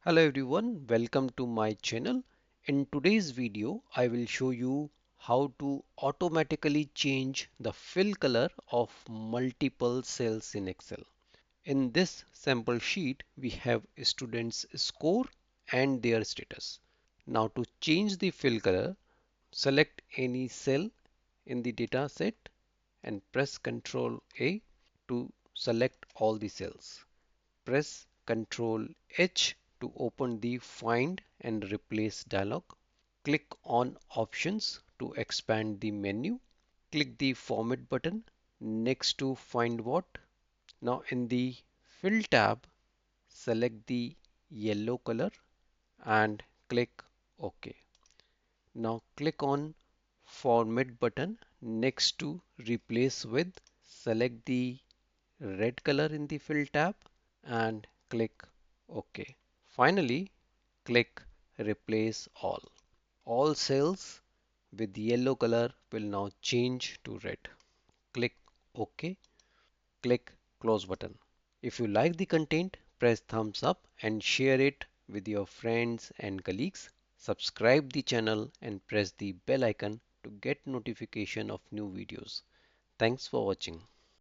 Hello everyone, welcome to my channel. In today's video, I will show you how to automatically change the fill color of multiple cells in Excel. In this sample sheet, we have students' score and their status. Now to change the fill color, select any cell in the data set and press Ctrl A to select all the cells. Press Ctrl H to open the Find and Replace dialog. Click on Options to expand the menu. Click the Format button next to Find What. Now in the Fill tab, select the yellow color and click OK. Now click on Format button next to Replace with. Select the red color in the Fill tab and click OK. Finally, click Replace All. All cells with yellow color will now change to red. Click OK. Click Close button. If you like the content, press thumbs up and share it with your friends and colleagues. Subscribe the channel and press the bell icon to get notification of new videos. Thanks for watching.